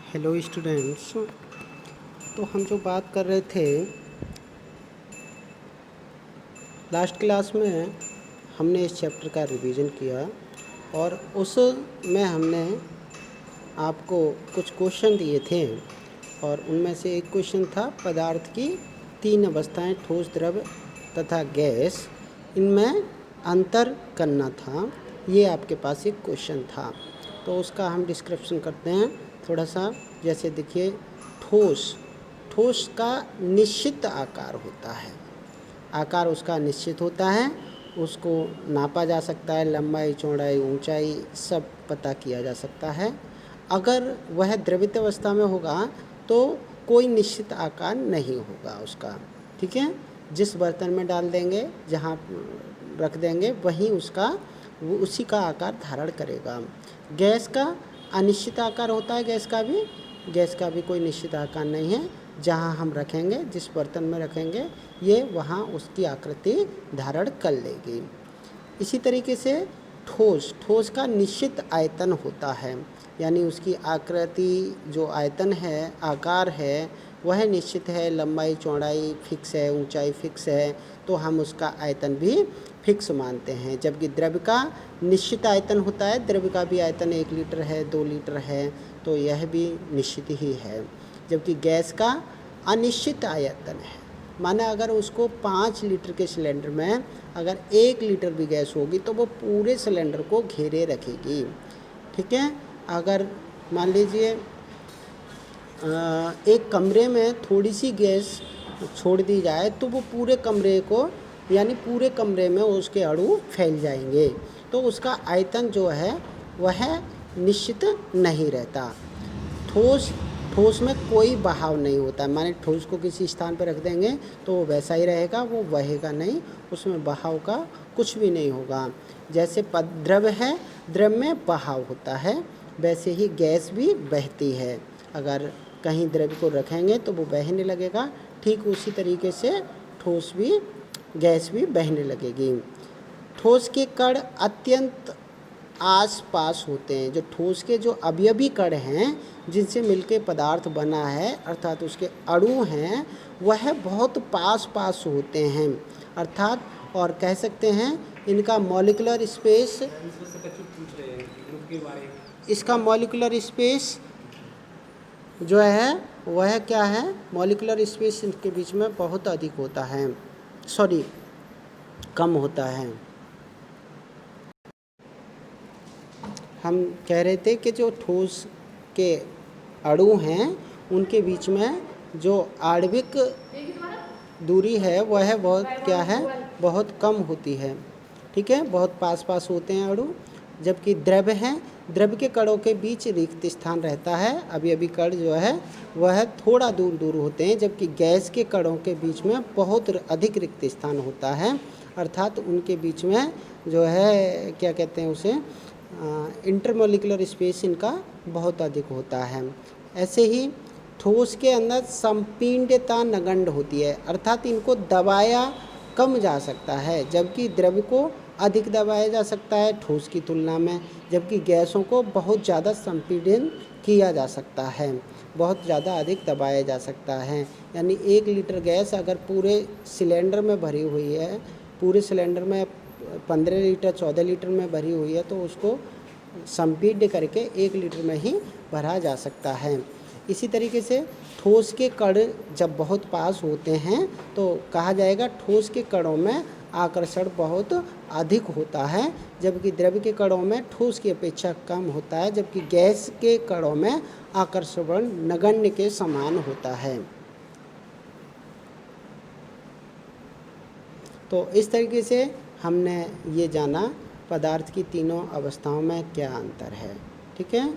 Hello students. तो हम जो बात कर रहे थे लास्ट क्लास में, हमने इस चैप्टर का रिवीजन किया और उसमें हमने आपको कुछ क्वेश्चन दिए थे और उनमें से एक क्वेश्चन था पदार्थ की तीन अवस्थाएं ठोस, द्रव तथा गैस, इनमें अंतर करना था। ये आपके पास एक क्वेश्चन था, तो उसका हम डिस्क्रिप्शन करते हैं थोड़ा सा। जैसे देखिए, ठोस ठोस का निश्चित आकार होता है, आकार उसका निश्चित होता है, उसको नापा जा सकता है, लंबाई, चौड़ाई, ऊंचाई सब पता किया जा सकता है। अगर वह द्रवित अवस्था में होगा तो कोई निश्चित आकार नहीं होगा उसका, ठीक है। जिस बर्तन में डाल देंगे, जहाँ रख देंगे, वहीं उसका उसी का आकार धारण करेगा। गैस का अनिश्चित आकार होता है, गैस का भी कोई निश्चित आकार नहीं है। जहाँ हम रखेंगे, जिस बर्तन में रखेंगे, ये वहाँ उसकी आकृति धारण कर लेगी। इसी तरीके से ठोस का निश्चित आयतन होता है, यानी उसकी आकृति जो आयतन है, आकार है, वह निश्चित है। लंबाई, चौड़ाई फिक्स है, ऊंचाई फिक्स है, तो हम उसका आयतन भी फिक्स मानते हैं। जबकि द्रव्य का निश्चित आयतन होता है, द्रव्य का भी आयतन 1 लीटर है, 2 लीटर है, तो यह भी निश्चित ही है। जबकि गैस का अनिश्चित आयतन है, माना अगर उसको 5 लीटर के सिलेंडर में अगर 1 लीटर भी गैस होगी तो वो पूरे सिलेंडर को घेरे रखेगी, ठीक है। अगर मान लीजिए एक कमरे में थोड़ी सी गैस छोड़ दी जाए तो वो पूरे कमरे को, यानी पूरे कमरे में उसके अणु फैल जाएंगे, तो उसका आयतन जो है वह निश्चित नहीं रहता। ठोस में कोई बहाव नहीं होता है, माने ठोस को किसी स्थान पर रख देंगे तो वो वैसा ही रहेगा, वो बहेगा नहीं, उसमें बहाव का कुछ भी नहीं होगा। जैसे द्रव है, द्रव में बहाव होता है, वैसे ही गैस भी बहती है। अगर कहीं द्रव को रखेंगे तो वो बहने लगेगा, ठीक उसी तरीके से ठोस भी, गैस भी बहने लगेगी। ठोस के कण अत्यंत आस पास होते हैं। जो ठोस के जो अवयवी कण हैं जिनसे मिलके पदार्थ बना है, अर्थात उसके अणु हैं, वह बहुत पास पास होते हैं, अर्थात और कह सकते हैं इनका मॉलिक्यूलर स्पेस, इसका मॉलिक्यूलर स्पेस जो है वह क्या है, मॉलिक्यूलर स्पेस इनके बीच में बहुत अधिक होता है, कम होता है। हम कह रहे थे कि जो ठोस के अणु हैं उनके बीच में जो आणविक दूरी है वह बहुत क्या है, बहुत कम होती है, ठीक है, बहुत पास पास होते हैं अणु। जबकि द्रव है, द्रव के कणों के बीच रिक्त स्थान रहता है, अभी कण जो है वह थोड़ा दूर दूर होते हैं। जबकि गैस के कणों के बीच में बहुत अधिक रिक्त स्थान होता है, अर्थात उनके बीच में जो है क्या कहते हैं उसे, इंटरमोलिकुलर स्पेस इनका बहुत अधिक होता है। ऐसे ही ठोस के अंदर संपीड्यता नगण्य होती है, अर्थात इनको दबाया कम जा सकता है, जबकि द्रव को अधिक दबाया जा सकता है ठोस की तुलना में। जबकि गैसों को बहुत ज़्यादा संपीड़न किया जा सकता है, बहुत ज़्यादा अधिक दबाया जा सकता है। यानी 1 लीटर गैस अगर पूरे सिलेंडर में भरी हुई है, पूरे सिलेंडर में 15 लीटर 14 लीटर में भरी हुई है, तो उसको संपीड्य करके 1 लीटर में ही भरा जा सकता है। इसी तरीके से ठोस के कण जब बहुत पास होते हैं तो कहा जाएगा ठोस के कणों में आकर्षण बहुत अधिक होता है, जबकि द्रव के कणों में ठोस की अपेक्षा कम होता है, जबकि गैस के कणों में आकर्षण नगण्य के समान होता है। तो इस तरीके से हमने ये जाना पदार्थ की तीनों अवस्थाओं में क्या अंतर है, ठीक है।